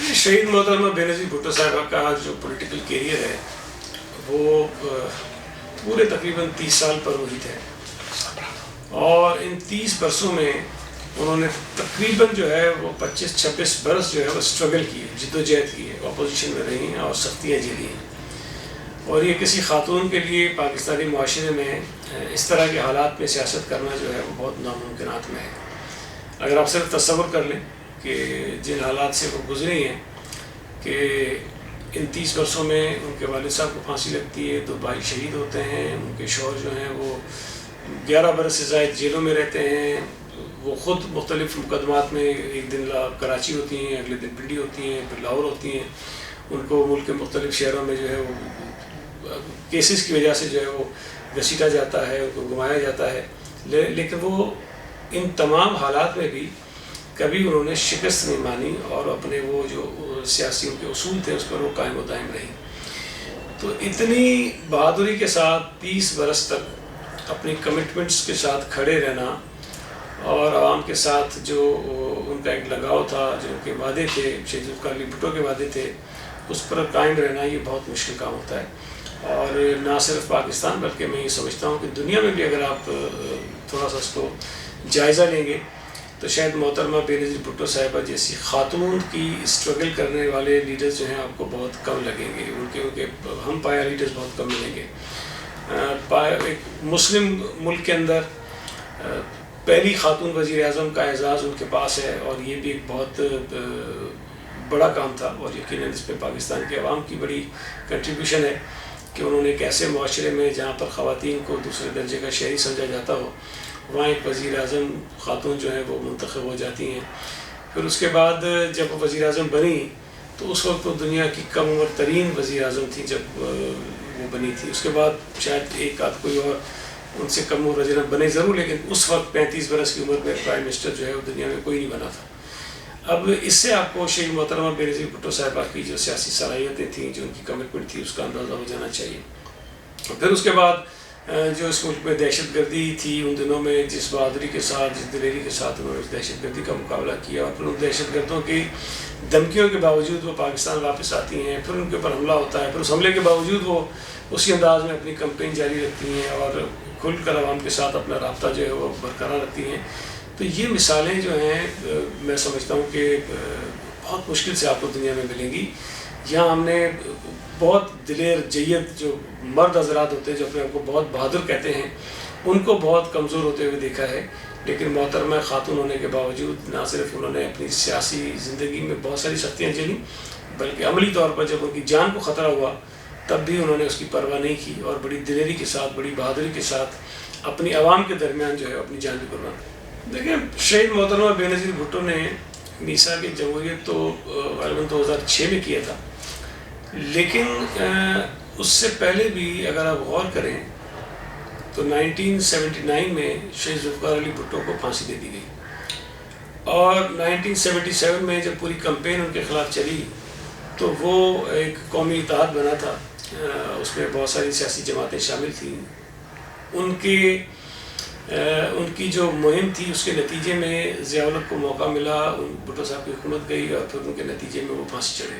شہید محترمہ بینظیر بھٹو صاحبہ کا جو پولیٹیکل کیریئر ہے وہ پورے تقریباً 30 سال پر محیط ہے، اور ان 30 برسوں میں انہوں نے تقریباً جو ہے وہ 25-26 برس جو ہے وہ اسٹرگل کی ہے، جد و جہد کی ہے، اپوزیشن میں رہی ہیں اور سختیاں جھیلی ہیں. اور یہ کسی خاتون کے لیے پاکستانی معاشرے میں اس طرح کے حالات میں سیاست کرنا جو ہے وہ بہت ناممکنات میں ہے. اگر آپ صرف تصور کر لیں کہ جن حالات سے وہ گزری ہیں کہ ان 30 برسوں میں ان کے والد صاحب کو پھانسی لگتی ہے، 2 بھائی شہید ہوتے ہیں، ان کے شوہر جو ہیں وہ 11 برس سے زائد جیلوں میں رہتے ہیں، وہ خود مختلف مقدمات میں ایک دن کراچی ہوتی ہیں، اگلے دن پنڈی ہوتی ہیں، پھر لاہور ہوتی ہیں، ان کو ملک کے مختلف شہروں میں جو ہے وہ کیسز کی وجہ سے جو ہے وہ گھسیٹا جاتا ہے، ان کو گھمایا جاتا ہے. لیکن وہ ان تمام حالات میں بھی کبھی انہوں نے شکست نہیں مانی اور اپنے وہ جو سیاسی ان کے اصول تھے اس پر وہ قائم و دائم رہی. تو اتنی بہادری کے ساتھ 30 برس تک اپنی کمٹمنٹس کے ساتھ کھڑے رہنا اور عوام کے ساتھ جو ان کا ایک لگاؤ تھا، جو ان کے وعدے تھے، شہید ذوالفقار علی بھٹو کے وعدے تھے، اس پر قائم رہنا یہ بہت مشکل کام ہوتا ہے. اور نہ صرف پاکستان بلکہ میں یہ سمجھتا ہوں کہ دنیا میں بھی اگر آپ تھوڑا سا اس کو جائزہ لیں گے تو شاید محترمہ بینظیر بھٹو صاحبہ جیسی خاتون کی اسٹرگل کرنے والے لیڈرز جو ہیں آپ کو بہت کم لگیں گے. ان کے ہم پایا لیڈرز بہت کم ملیں گے. ایک مسلم ملک کے اندر پہلی خاتون وزیر اعظم کا اعزاز ان کے پاس ہے، اور یہ بھی ایک بہت بڑا کام تھا، اور یقیناً اس پہ پاکستان کے عوام کی بڑی کنٹریبیوشن ہے کہ انہوں نے ایک ایسے معاشرے میں جہاں پر خواتین کو دوسرے درجے کا شہری سمجھا جاتا ہو وہاں ایک وزیر اعظم خاتون جو ہیں وہ منتخب ہو جاتی ہیں. پھر اس کے بعد جب وہ وزیر اعظم بنی تو اس وقت وہ دنیا کی کم عمر ترین وزیر اعظم تھی جب وہ بنی تھی. اس کے بعد شاید ایک آدھ کوئی اور ان سے کم عمر وزیر اعظم بنے ضرور، لیکن اس وقت 35 برس کی عمر میں پرائم منسٹر جو ہے وہ دنیا میں کوئی نہیں بنا تھا. اب اس سے آپ کو شہید محترمہ بینظیر بھٹو صاحبہ کی جو سیاسی صلاحیتیں تھیں، جو ان کی کمٹمنٹ تھی، اس کا اندازہ ہو جانا چاہیے. پھر اس کے بعد جو اس ملک میں دہشت گردی تھی ان دنوں میں، جس بہادری کے ساتھ، جس دلیری کے ساتھ انہوں نے اس دہشت گردی کا مقابلہ کیا، اور پھر ان دہشت گردوں کی دھمکیوں کے باوجود وہ پاکستان واپس آتی ہیں، پھر ان کے اوپر حملہ ہوتا ہے، پھر اس حملے کے باوجود وہ اسی انداز میں اپنی کمپین جاری رکھتی ہیں اور کھل کر عوام کے ساتھ اپنا رابطہ جو ہے وہ برقرار رکھتی ہیں. تو یہ مثالیں جو ہیں میں سمجھتا ہوں کہ بہت مشکل سے آپ کو دنیا میں ملیں گی. یہاں ہم نے بہت دلیر جید جو مرد حضرات ہوتے ہیں جو اپنے آپ کو بہت بہادر کہتے ہیں ان کو بہت کمزور ہوتے ہوئے دیکھا ہے، لیکن محترمہ خاتون ہونے کے باوجود نہ صرف انہوں نے اپنی سیاسی زندگی میں بہت ساری سختیاں جھیلیں بلکہ عملی طور پر جب ان کی جان کو خطرہ ہوا تب بھی انہوں نے اس کی پرواہ نہیں کی اور بڑی دلیری کے ساتھ، بڑی بہادری کے ساتھ اپنی عوام کے درمیان جو ہے اپنی جان کی قربان کی. دیکھیں، شہید محترمہ بینظیر بھٹو نے میثاق جمہوریت تو غالباً 2006 میں کیا تھا، لیکن اس سے پہلے بھی اگر آپ غور کریں تو 1979 میں شہید ذوالفقار علی بھٹو کو پھانسی دے دی گئی، اور 1977 میں جب پوری کمپین ان کے خلاف چلی تو وہ ایک قومی اتحاد بنا تھا، اس میں بہت ساری سیاسی جماعتیں شامل تھیں. ان کی جو مہم تھی اس کے نتیجے میں ضیاء الحق کو موقع ملا، بھٹو صاحب کی حکومت گئی اور پھر ان کے نتیجے میں وہ پھانسی چڑھے.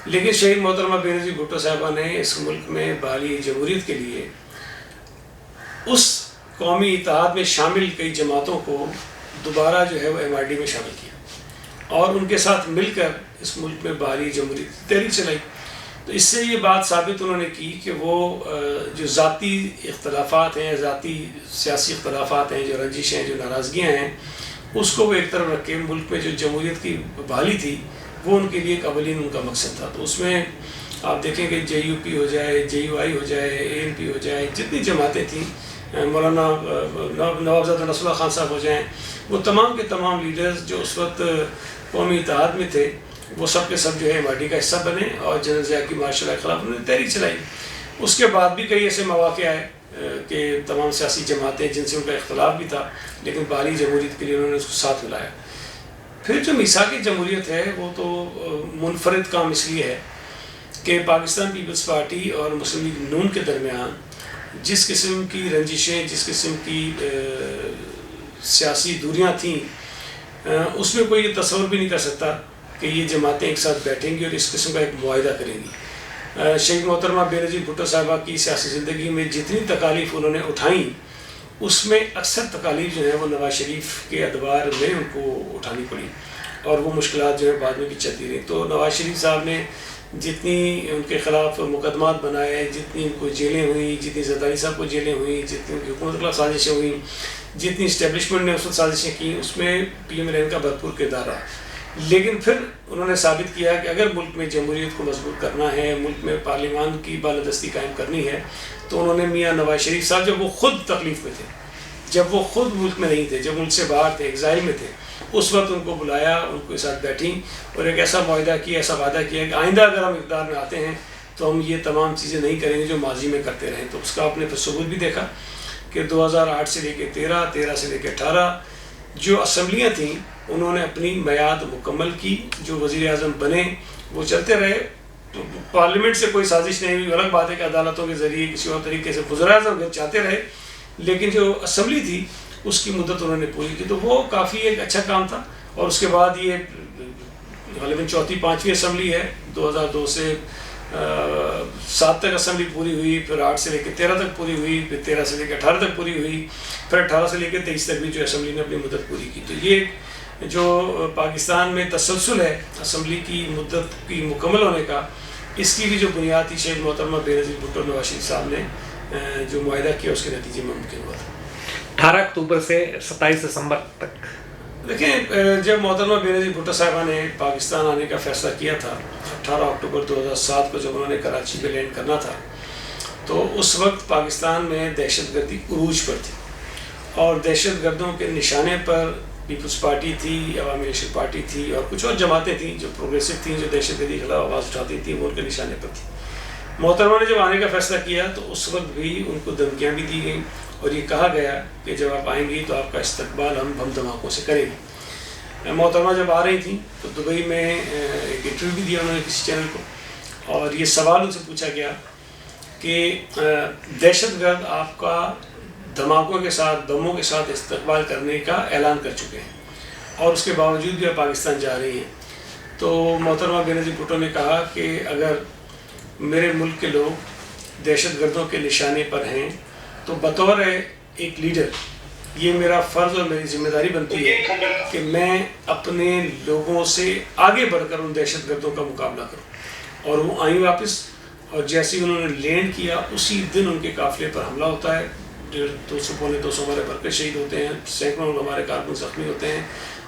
لیکن شہید محترمہ بینظیر بھٹو صاحبہ نے اس ملک میں بحالی جمہوریت کے لیے اس قومی اتحاد میں شامل کئی جماعتوں کو دوبارہ جو ہے وہ MRD میں شامل کیا اور ان کے ساتھ مل کر اس ملک میں بحالی جمہوریت کی تحریک چلائی. تو اس سے یہ بات ثابت انہوں نے کی کہ وہ جو ذاتی اختلافات ہیں، ذاتی سیاسی اختلافات ہیں، جو رنجشیں ہیں، جو ناراضگیاں ہیں، اس کو وہ ایک طرف رکھ کے ملک میں جو جمہوریت کی بحالی تھی وہ ان کے لیے ایک اولین ان کا مقصد تھا. تو اس میں آپ دیکھیں کہ JUP ہو جائے، JUI ہو جائے، ANP ہو جائے، جتنی جماعتیں تھیں، مولانا نوابزادہ نصر اللہ خان صاحب ہو جائیں، وہ تمام کے تمام لیڈرز جو اس وقت قومی اتحاد میں تھے وہ سب کے سب جو ہے MRD کا حصہ بنے اور جنرل ضیاء کی معاشرہ کے خلاف انہوں نے تحریک چلائی. اس کے بعد بھی کئی ایسے مواقع آئے کہ تمام سیاسی جماعتیں جن سے ان کا اختلاف بھی تھا لیکن بحالی جمہوریت کے لیے انہوں نے اس کو ساتھ ملایا. پھر جو میثاق جمہوریت ہے وہ تو منفرد کام اس لیے ہے کہ پاکستان پیپلز پارٹی اور مسلم لیگ نون کے درمیان جس قسم کی رنجشیں، جس قسم کی سیاسی دوریاں تھیں اس میں کوئی یہ تصور بھی نہیں کر سکتا کہ یہ جماعتیں ایک ساتھ بیٹھیں گی اور اس قسم کا ایک معاہدہ کریں گی۔ شہید محترمہ بے نظیر بھٹو صاحبہ کی سیاسی زندگی میں جتنی تکالیف انہوں نے اٹھائیں، اس میں اکثر تکالیف جو ہیں وہ نواز شریف کے ادوار میں ان کو اٹھانی پڑی، اور وہ مشکلات جو ہے بعد میں بھی چلتی رہی۔ تو نواز شریف صاحب نے جتنی ان کے خلاف مقدمات بنائے، جتنی ان کو جیلیں ہوئیں، جتنی زرداری صاحب کو جیلیں ہوئیں، جتنی ان کی حکومت کے خلاف سازشیں ہوئیں، جتنی اسٹیبلشمنٹ نے اس وقت سازشیں کی، اس میں پی ایم الیون کا بھرپور کردار رہا۔ لیکن پھر انہوں نے ثابت کیا کہ اگر ملک میں جمہوریت کو مضبوط کرنا ہے، ملک میں پارلیمان کی بالادستی قائم کرنی ہے، تو انہوں نے میاں نواز شریف صاحب، جب وہ خود تکلیف میں تھے، جب وہ خود ملک میں نہیں تھے، جب ملک سے باہر تھے، ایگزائل میں تھے، اس وقت ان کو بلایا، ان کے ساتھ بیٹھیں اور ایک ایسا معاہدہ کیا، ایسا وعدہ کیا کہ آئندہ اگر ہم اقتدار میں آتے ہیں تو ہم یہ تمام چیزیں نہیں کریں گے جو ماضی میں کرتے رہیں۔ تو اس کا آپ نے پھر ثبوت بھی دیکھا کہ 2008 سے لے کے 13 سے لے کے 18 جو اسمبلیاں تھیں، انہوں نے اپنی میعاد مکمل کی، جو وزیر اعظم بنے وہ چلتے رہے۔ تو پارلیمنٹ سے کوئی سازش نہیں ہوئی، الگ بات ہے کہ عدالتوں کے ذریعے کسی اور طریقے سے وزیر اعظم چاہتے رہے، لیکن جو اسمبلی تھی اس کی مدت انہوں نے پوری کی، تو وہ کافی ایک اچھا کام تھا۔ اور اس کے بعد یہ غالباً چوتھی پانچویں اسمبلی ہے، 2002 سے 7 تک اسمبلی پوری ہوئی، پھر 8 سے لے کے 13 تک پوری ہوئی، پھر 13 سے لے کے 18 تک پوری ہوئی، پھر 18 سے لے کے 23 تک بھی جو اسمبلی نے اپنی مدت پوری کی۔ تو یہ جو پاکستان میں تسلسل ہے اسمبلی کی مدت کی مکمل ہونے کا، اس کی بھی جو بنیاد تھی شہید محترمہ بے نظیر بھٹو نواز شریف صاحب نے جو معاہدہ کیا، اس کے نتیجے میں ممکن ہوا تھا۔ 18 اکتوبر سے 27 دسمبر تک دیکھیں، جب محترمہ بے نظیر بھٹو صاحبہ نے پاکستان آنے کا فیصلہ کیا تھا 18 اکتوبر 2007 کو، جب انہوں نے کراچی میں لینڈ کرنا تھا، تو اس وقت پاکستان میں دہشت گردی عروج پر تھی، اور دہشت گردوں کے نشانے پر پیپلز پارٹی تھی، عوامی نیشنل پارٹی تھی، اور کچھ اور جماعتیں تھیں جو پروگریسو تھیں، جو دہشت گردی کے خلاف آواز اٹھاتی تھیں، وہ ان کے نشانے پر تھی۔ محترمہ نے جب آنے کا فیصلہ کیا تو اس وقت بھی ان کو دھمکیاں بھی دی گئیں، اور یہ کہا گیا کہ جب آپ آئیں گی تو آپ کا استقبال ہم بم دھماکوں سے کریں گے۔ محترمہ جب آ رہی تھیں تو دبئی میں ایک انٹرویو بھی دیا انہوں نے کسی چینل کو، اور یہ سوال ان سے پوچھا گیا کہ دہشت گرد آپ کا دھماکوں کے ساتھ، بموں کے ساتھ استقبال کرنے کا اعلان کر چکے ہیں، اور اس کے باوجود بھی آپ پاکستان جا رہی ہیں۔ تو محترمہ بے نظیر بھٹو نے کہا کہ اگر میرے ملک کے لوگ دہشت گردوں کے نشانے پر ہیں تو بطور ایک لیڈر یہ میرا فرض اور میری ذمہ داری بنتی ہے کہ میں اپنے لوگوں سے آگے بڑھ کر ان دہشت گردوں کا مقابلہ کروں۔ اور وہ آئیں واپس، اور جیسے ہی انہوں نے لینڈ کیا اسی دن ان کے قافلے پر حملہ ہوتا ہے، 200 پونے 200 ہمارے برکر شہید ہوتے ہیں، سینکڑوں ہمارے کارکن زخمی ہوتے ہیں،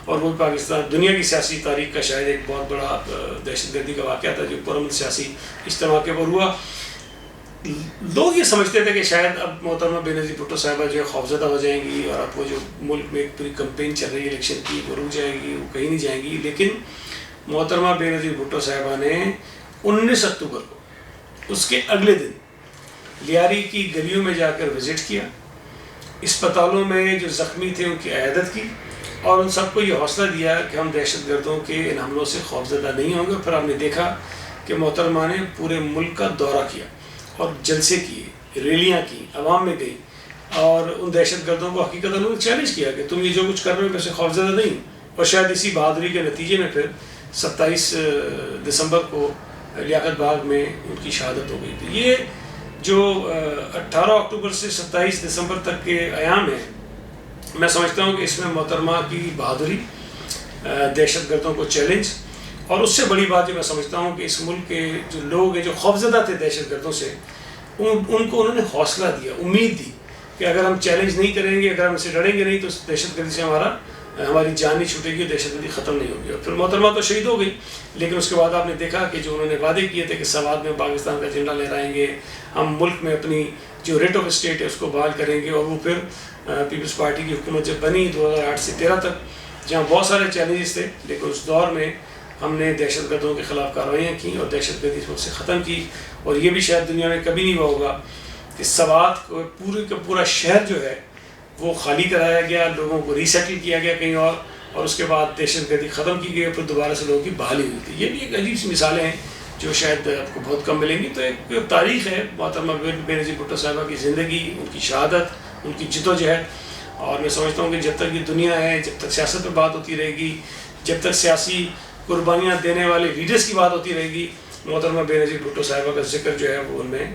اور وہ پاکستان دنیا کی سیاسی تاریخ کا شاید ایک بہت بڑا دہشت گردی کا واقعہ تھا جو پرامن سیاسی اجتماع کے پر ہوا۔ لوگ یہ سمجھتے تھے کہ شاید اب محترمہ بے نظیر بھٹو صاحبہ جو ہے خوفزدہ ہو جائیں گی، اور اب وہ جو ملک میں ایک پوری کمپین چل رہی ہے الیکشن کی وہ رک جائے گی، وہ کہیں نہیں جائیں گی۔ لیکن محترمہ بے نظیر بھٹو صاحبہ نے 19 اکتوبر کو اس کے اگلے دن لیاری کی گلیوں میں جا کر وزٹ کیا، اسپتالوں میں جو زخمی تھے ان کی عیادت کی، اور ان سب کو یہ حوصلہ دیا کہ ہم دہشت گردوں کے ان حملوں سے خوفزدہ نہیں ہوں گے۔ پھر آپ نے دیکھا کہ محترمہ نے پورے ملک کا دورہ کیا اور جلسے کیے، ریلیاں کی، عوام میں گئی، اور ان دہشت گردوں کو حقیقت انہوں نے چیلنج کیا کہ تم یہ جو کچھ کر رہے ہو میں سے خوفزدہ نہیں۔ اور شاید اسی بہادری کے نتیجے میں پھر 27 دسمبر کو لیاقت باغ میں ان کی شہادت ہو گئی تھی۔ یہ جو 18 اکتوبر سے 27 دسمبر تک کے ایام ہیں، میں سمجھتا ہوں کہ اس میں محترمہ کی بہادری، دہشت گردوں کو چیلنج، اور اس سے بڑی بات جو میں سمجھتا ہوں کہ اس ملک کے جو لوگ ہیں جو خوفزدہ تھے دہشت گردوں سے، ان کو انہوں نے حوصلہ دیا، امید دی کہ اگر ہم چیلنج نہیں کریں گے، اگر ہم اسے لڑیں گے نہیں تو دہشت گردی سے ہماری جان نہیں چھوٹے گی، دہشت گردی ختم نہیں ہوگی۔ اور پھر محترمہ تو شہید ہو گئی، لیکن اس کے بعد آپ نے دیکھا کہ جو انہوں نے وعدے کیے تھے کہ سوات میں پاکستان کا جھنڈا لہرائیں گے، ہم ملک میں اپنی جو ریٹ آف اسٹیٹ ہے اس کو بحال کریں گے، اور وہ پھر پیپلز پارٹی کی حکومت جب بنی 2008 سے 13 تک، جہاں بہت سارے چیلنجز تھے، لیکن اس دور میں ہم نے دہشت گردوں کے خلاف کارروائیاں کیں اور دہشت گردی اس وقت سے ختم کی۔ اور یہ بھی شاید دنیا میں کبھی نہیں ہوا ہوگا کہ سوات کو پورے کا پورا شہر جو ہے وہ خالی کرایا گیا، لوگوں کو ریسیٹل کیا گیا کہیں اور اس کے بعد دہشت گردی ختم کی گئی، پھر دوبارہ سے لوگوں کی بحالی ہوئی تھی۔ یہ بھی ایک عجیب سی مثالیں ہیں جو شاید آپ کو بہت کم ملیں گی۔ تو ایک تاریخ ہے محترمہ بے نظیر بھٹو صاحبہ کی زندگی، ان کی شہادت، ان کی جدوجہد، اور میں سمجھتا ہوں کہ جب تک یہ دنیا ہے، جب تک سیاست پہ بات ہوتی رہے گی، جب تک سیاسی قربانیاں دینے والے لیڈرز کی بات ہوتی رہے گی، محترمہ بینظیر بھٹو صاحبہ کا ذکر جو ہے وہ ان میں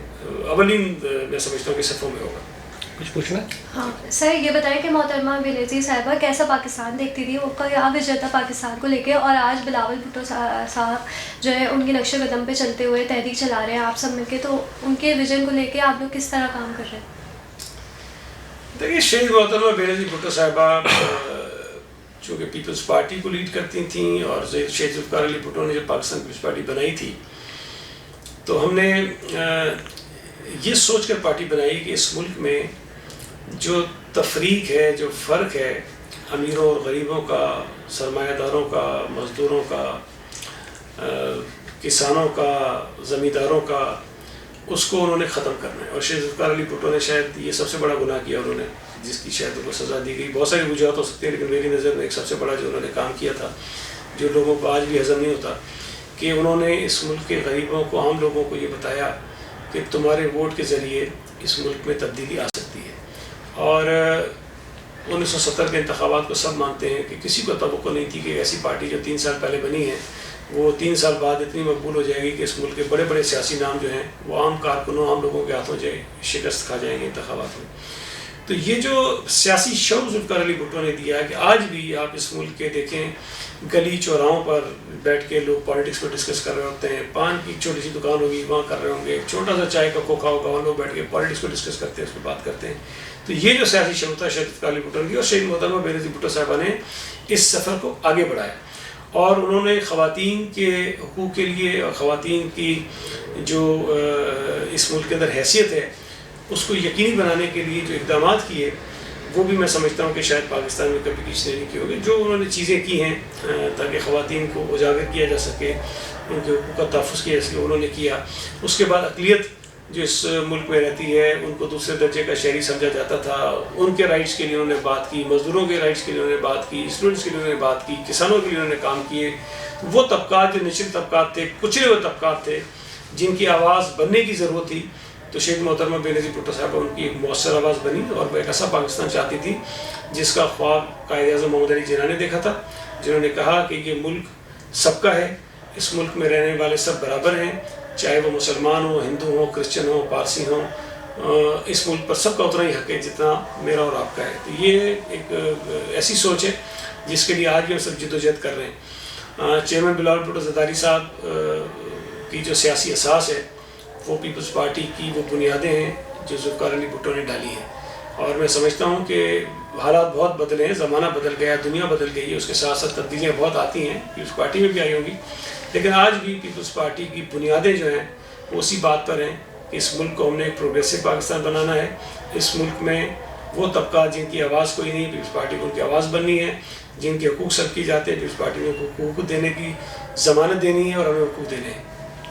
اولین میں سمجھتا ہوں کہ صفوں میں ہوگا. کچھ پوچھنا؟ ہاں سر، یہ بتائیں کہ محترمہ بینظیر صاحبہ کیسا پاکستان دیکھتی تھی، وہ کیا وجہ تھا پاکستان کو لے کے، اور آج بلاول بھٹو صاحب جو ہے ان کے نقش قدم پہ چلتے ہوئے تحریک چلا رہے ہیں آپ سب مل کے، تو ان کے ویژن کو لے کے آپ لوگ کس طرح کام کر رہے ہیں؟ دیکھیے، شہید محترمہ بینظیر بھٹو صاحبہ چونکہ پیپلز پارٹی کو لیڈ کرتی تھیں، اور شہید ذوالفقار علی بھٹو نے جب پاکستان پیپلز پارٹی بنائی تھی تو ہم نے یہ سوچ کر پارٹی بنائی کہ اس ملک میں جو تفریق ہے، جو فرق ہے امیروں اور غریبوں کا، سرمایہ داروں کا، مزدوروں کا، کسانوں کا، زمینداروں کا، اس کو انہوں نے ختم کرنا ہے. اور شہید ذوالفقار علی بھٹو نے شاید یہ سب سے بڑا گناہ کیا انہوں نے، جس کی شاید ان کو سزا دی گئی. بہت ساری وجوہات ہو سکتی ہیں، لیکن میری نظر میں ایک سب سے بڑا جو انہوں نے کام کیا تھا، جو لوگوں کو آج بھی ہضم نہیں ہوتا، کہ انہوں نے اس ملک کے غریبوں کو، عام لوگوں کو یہ بتایا کہ تمہارے ووٹ کے ذریعے اس ملک میں تبدیلی آ سکتی ہے. اور 1970 کے انتخابات کو سب مانتے ہیں کہ کسی کو توقع نہیں تھی کہ ایسی پارٹی جو 3 سال پہلے بنی ہے وہ 3 سال بعد اتنی مقبول ہو جائے گی کہ اس ملک کے بڑے بڑے سیاسی نام جو ہیں وہ عام کارکنوں، عام لوگوں کے ہاتھوں شکست کھا جائیں گے انتخابات میں. تو یہ جو سیاسی شعور ذوالفقار علی بھٹو نے دیا ہے کہ آج بھی آپ اس ملک کے دیکھیں، گلی چوراہوں پر بیٹھ کے لوگ پالیٹکس پہ ڈسکس کر رہے ہوتے ہیں، پان کی چھوٹی سی دکان ہوگی وہاں کر رہے ہوں گے، چھوٹا سا چائے کا کھوکھا ہوگا وہاں لوگ بیٹھ کے پالیٹکس پہ ڈسکس کرتے ہیں، اس پہ بات کرتے ہیں. تو یہ جو سیاسی شعور تھا شہید ذوالفقار علی بھٹو نے، اور شہید محترمہ بینظیر بھٹو صاحبہ نے اس سفر کو آگے بڑھایا، اور انہوں نے خواتین کے حقوق کے لیے اور خواتین کی جو اس ملک کے اندر حیثیت ہے اس کو یقینی بنانے کے لیے جو اقدامات کیے، وہ بھی میں سمجھتا ہوں کہ شاید پاکستان میں کبھی کسی نے نہیں کیے ہوگے. جو انہوں نے چیزیں کی ہیں تاکہ خواتین کو اجاگر کیا جا سکے، ان کے حقوق کا تحفظ کیا جا سکے، انہوں نے کیا. اس کے بعد اقلیت جو اس ملک میں رہتی ہے ان کو دوسرے درجے کا شہری سمجھا جاتا تھا، ان کے رائٹس کے لیے انہوں نے بات کی، مزدوروں کے رائٹس کے لیے انہوں نے بات کی، اسٹوڈنٹس کے لیے انہوں نے بات کی، کسانوں کے لیے انہوں نے کام کیے. وہ طبقات جو نچلے طبقات تھے، کچلے ہوئے طبقات تھے، جن کی آواز بننے کی ضرورت تھی، تو شہید محترمہ بینظیر بھٹو صاحبہ ان کی ایک مؤثر آواز بنی، اور وہ ایک ایسا پاکستان چاہتی تھی جس کا خواب قائد اعظم محمد علی جناح نے دیکھا تھا، جنہوں نے کہا کہ یہ ملک سب کا ہے، اس ملک میں رہنے والے سب برابر ہیں، چاہے وہ مسلمان ہوں، ہندو ہوں، کرسچن ہوں، پارسی ہوں، اس ملک پر سب کا اتنا ہی حق ہے جتنا میرا اور آپ کا ہے. تو یہ ایک ایسی سوچ ہے جس کے لیے آج بھی ہم سب جدوجہد کر رہے ہیں. چیئرمین بلاول بھٹو زرداری صاحب کی جو سیاسی اساس ہے وہ پیپلز پارٹی کی وہ بنیادیں ہیں جو ذوالفقار علی بھٹو نے ڈالی ہیں، اور میں سمجھتا ہوں کہ حالات بہت بدلے ہیں، زمانہ بدل گیا، دنیا بدل گئی ہے، اس کے ساتھ ساتھ تبدیلیاں بہت آتی ہیں، پیپلز پارٹی میں بھی آئی ہوں گی، لیکن آج بھی پیپلز پارٹی کی بنیادیں جو ہیں وہ اسی بات پر ہیں کہ اس ملک کو ہم نے ایک پروگریسو پاکستان بنانا ہے. اس ملک میں وہ طبقات جن کی آواز کوئی نہیں، پیپلز پارٹی کو ان کی آواز بننی ہے، جن کے حقوق سلب کی جاتے ہیں، پیپلز پارٹی میں حقوق دینے کی ضمانت دینی ہے اور ہمیں حقوق دینے ہیں.